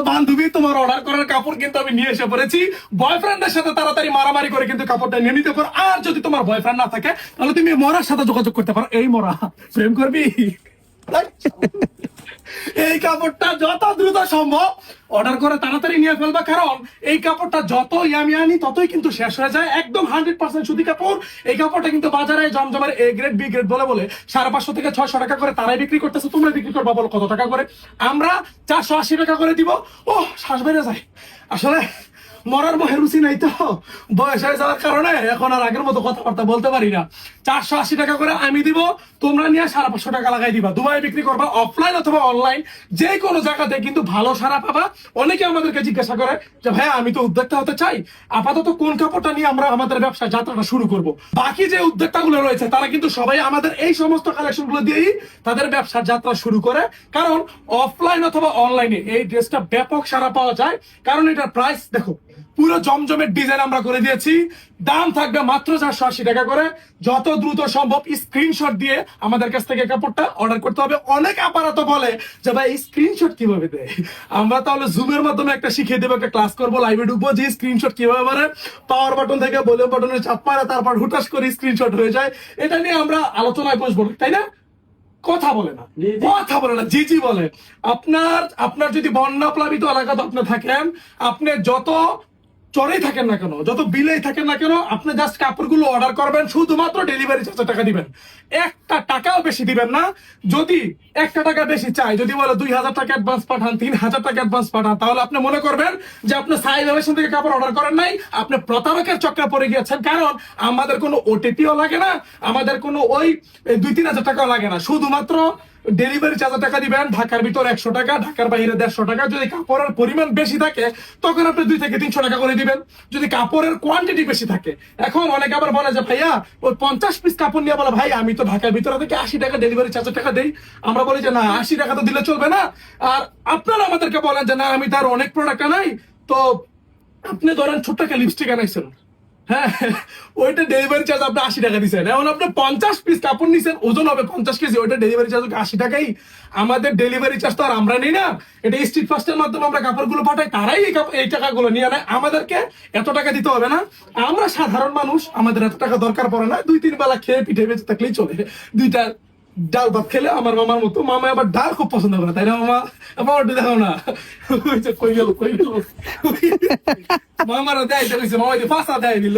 বান্ধবী, তোমার অর্ডার করার কাপড় কিন্তু আমি নিয়ে এসে পড়েছি। বয়ফ্রেন্ডের সাথে তাড়াতাড়ি মারামারি করে কিন্তু কাপড়টা নিয়ে নিতে পারো। আর যদি তোমার বয়ফ্রেন্ড না থাকে তাহলে তুমি মরার সাথে যোগাযোগ করতে পারো। এই মরা প্রেম করবি? এই কাপড়টা যত দ্রুত সম্ভব অর্ডার করে তাড়াতাড়ি নিয়ে ফেলবা, কারণ এই কাপড়টা যতই আমি আনি ততই কিন্তু শেষ হয়ে যায়। একদম 100% সুতি কাপড়। এই কাপড়টা কিন্তু বাজারে জমজমের A গ্রেড B গ্রেড বলে 550 থেকে 600 টাকা করে তারাই বিক্রি করতেছে। তোমরা বিক্রি করবা বলো কত টাকা করে? আমরা 480 টাকা করে দিব। ও শ্বাস বেড়ে যায়। আসলে মরার মহের রুচি নাই তো, বয়স হয়ে যাওয়ার কারণে এখন আর আগের মতো কথাবার্তা বলতে পারি না। 480 টাকা করে আমি দিব, তোমরা নিয়ে 550 টাকা লাগাই দিবা। দুবাই বিক্রি করবা, অফলাইন অথবা অনলাইন যে কোনো জায়গাতে কিন্তু ভালো সারা পাবা। অনেকে আমাদেরকে জিজ্ঞাসা করে যে ভাইয়া আমি তো উদ্যোক্তা হতে চাই, আপাতত কোন কাপড়টা নিয়ে আমরা আমাদের ব্যবসা যাত্রাটা শুরু করব? বাকি যে উদ্যোক্তা গুলো রয়েছে তারা কিন্তু সবাই আমাদের এই সমস্ত কালেকশন গুলো দিয়েই তাদের ব্যবসার যাত্রা শুরু করে, কারণ অফলাইন অথবা অনলাইনে এই ড্রেসটা ব্যাপক সারা পাওয়া যায়। কারণ এটার প্রাইস দেখো, পুরো জমজমের ডিজাইন আমরা করে দিয়েছি। দাম থাকবে মাত্র 480 টাকা করে। যত দ্রুত সম্ভব স্ক্রিনশট দিয়ে আমাদের কাছ থেকে কাপড়টা অর্ডার করতে হবে। অনেক আপাতত বলে যে ভাই স্ক্রিনশট কিভাবে দেয়, আমরা তাহলে জুমের মাধ্যমে একটা শিখিয়ে দেবো, একটা ক্লাস করবো, লাইভে ঢুকবো, যে স্ক্রিনশট কিভাবে মারে। পাওয়ার বাটন থেকে ভলিউম বাটনে চাপ মারে, তারপর হুটাস করে স্ক্রিনশট হয়ে যায়। এটা নিয়ে আমরা আলোচনায় বসবো, তাই না? কথা বলে না, কথা বলে না, জি জি বলে। আপনার যদি বন্যা প্লাবিত এলাকাতে আপনি থাকেন, আপনি যত চরেই থাকেন না কেন, যত বিলেই থাকেন না কেন, আপনি জাস্ট কাপড়গুলো অর্ডার করবেন, শুধুমাত্র ডেলিভারি চার্জের টাকা দিবেন। একটা টাকাও বেশি দিবেন না। যদি একটা টাকা বেশি চাই, যদি বলে 2000 টাকা অ্যাডভান্স পাঠান, 3000 টাকা অ্যাডভান্স পাঠান, তাহলে আপনি মনে করবেন যে আপনি সাইজ এভারেশন থেকে কাপড় অর্ডার করেন নাই, আপনি প্রতারকের চক্রে পড়ে গিয়েছেন। কারণ আমাদের কোনো ওটিপিও লাগে না, আমাদের কোনো ওই 2-3 হাজার টাকাও লাগে না। শুধুমাত্র ডেলিভারি চার্জ টাকা দিবেন। ঢাকার ভিতর 100 টাকা, ঢাকার বাইরে 150 টাকা। যদি কাপড়ের পরিমাণ বেশি থাকে তখন আপনি 2 থেকে 300 টাকা করে দিবেন, যদি কাপড়ের কোয়ান্টিটি বেশি থাকে। এখন অনেকে আবার বলে যে ভাইয়া ওই 50 পিস কাপড় নিয়ে বলে ভাই আমি তো ঢাকার ভিতরে থেকে 80 টাকা ডেলিভারি চার্জের টাকা দেই। আমরা বলি যে না, 80 টাকা তো দিলে চলবে না। আর আপনারা আমাদেরকে বলেন যে না আমি তার অনেক প্রোডাক্ট আনাই, তো আপনি ধরেন ছোট্ট একটা লিপস্টিক আনাইছেন, হ্যাঁ ওইটা ডেলিভারি চার্জ আপনি 80 টাকা দিচ্ছেন। এখন আপনি 50 পিস কাপড় নিছেন, ওজন হবে 50 কেজি, ওইটা ডেলিভারি চার্জ 80 টাকাই। আমাদের ডেলিভারি চার্জ তো আর আমরা নেই না, এটা স্ট্রিট ফাস্টের মাধ্যমে আমরা কাপড়গুলো পাঠাই, তারাই এই টাকাগুলো নিয়ে নেয়। আমাদেরকে এত টাকা দিতে হবে না। আমরা সাধারণ মানুষ, আমাদের এত টাকা দরকার পড়ে না। 2-3 বেলা খেয়ে পিঠে বেঁচে থাকলেই চলে। 2টা ডাল ভাত খেলে আমার মামার মতো। মামা আবার ডাল খুব পছন্দ করে, তাই না মামা? আমার দেখাও না, কই গেল মামারা দেয় দেখেছে, মামা ফাঁসা দেয় দিল।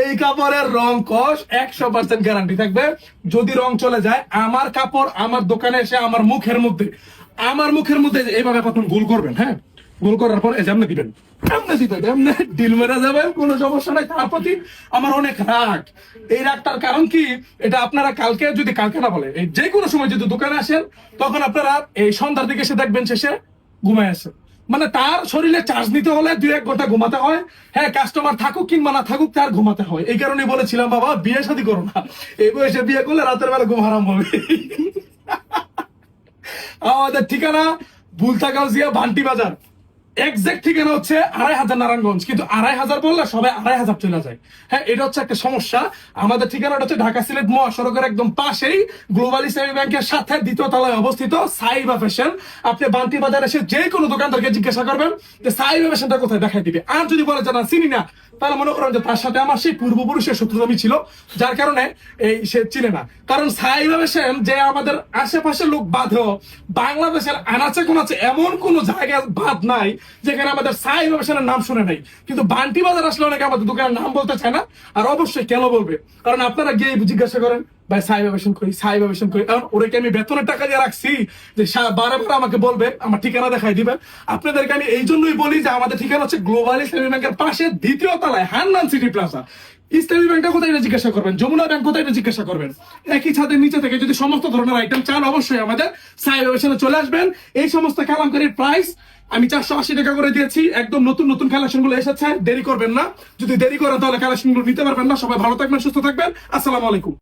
এই কাপড়ের রং কস 100% গ্যারান্টি থাকবে। যদি রং চলে যায়, আমার কাপড় আমার দোকানে এসে আমার মুখের মধ্যে এইভাবে প্রথম গোল করবেন, হ্যাঁ গোল করার পর এমনি দিবেন, এমনি ডিল মেরা যাবে, কোনো সমস্যা নাই। তার প্রতি আমার অনেক রাগ। এই রাগটার কারণ কি, এটা আপনারা কালকে না বলে যে কোনো সময় যদি দোকানে আসেন, তখন আপনারা এই সন্ধ্যার দিকে এসে দেখবেন শেষে ঘুমায় আসেন। মানে তার শরীরে চার্জ নিতে হলে 2-1 ঘন্টা ঘুমাতে হয়। হ্যাঁ, কাস্টমার থাকুক কিংবা না থাকুক, তার ঘুমাতে হয়। এই কারণে বলেছিলাম বাবা বিয়ে শাদী করো না, এই বয়সে বিয়ে করলে রাতের বেলা ঘুম হারাম হবে। আমাদের ঠিকানা বুলতাগাউজিয়া বান্টি বাজার, এক্সাক্ট ঠিকানা হচ্ছে 2500 নারায়ণগঞ্জ, কিন্তু 2500 বললে সবাই 2500 চলে যায়। হ্যাঁ, এটা হচ্ছে একটা সমস্যা। আমাদের ঠিকানাটা হচ্ছে ঢাকা সিলেট মহাসড়কের একদম পাশেই, গ্লোবাল ইসলামী ব্যাংকের সাথে 2য় তলায় অবস্থিত সাইবা ফ্যাশন। আপনি বান্টি বাজার এসে যে কোনো দোকানদারকে জিজ্ঞাসা করবেন যে সাইবা ফ্যাশনটা কোথায়, দেখাই দিবে। আর যদি বলে যে না চিনি না, তাহলে মনে করেন যে তার সাথে আমার সেই পূর্বপুরুষের শত্রুতামি ছিল, যার কারণে এই সে চিনে না। কারণ সাইবা ফ্যাশন যে আমাদের আশেপাশে লোক বাঁধেও, বাংলাদেশের আনাচে কোনাচে এমন কোন জায়গা বাদ নাই যেখানে আমাদের সাইবা ফ্যাশনের নাম শুনে নাই। কিন্তু বান্টি বাজার আসলে অনেকে আমাদের দোকানের নাম বলতে চায় না। আর অবশ্যই কেন বলবে, কারণ আপনারা গিয়ে জিজ্ঞাসা করেন ভাই সাইবা ফ্যাশন কই, সাইবা ফ্যাশন কই। কারণ ওরেকে আমি বেতনের টাকা দিয়ে রাখছি যে বারে আমাকে বলবে, আমার ঠিকানা দেখাই দিবেন। আপনাদেরকে আমি এই জন্যই বলি যে আমাদের ঠিকানা হচ্ছে গ্লোবাল ইসলামী ব্যাংকের পাশে 2য় তলায় হান্নান সিটি প্লাজা। ইসলামী ব্যাংকটা কোথায় এটা জিজ্ঞাসা করবেন, যমুনা ব্যাংক কোথায় এটা জিজ্ঞাসা করবেন। একই ছাদের নিচে থেকে যদি সমস্ত ধরনের আইটেম চান, অবশ্যই আমাদের সাইবা ফ্যাশনে চলে আসবেন। এই সমস্ত কালামকারীর প্রাইস আমি 480 টাকা করে দিয়েছি। একদম নতুন কালেকশন গুলো এসেছে, দেরি করবেন না। যদি দেরি করেন তাহলে কালেকশন গুলো নিতে পারবেন না। সবাই ভালো থাকবেন, সুস্থ থাকবেন। আসসালামু আলাইকুম।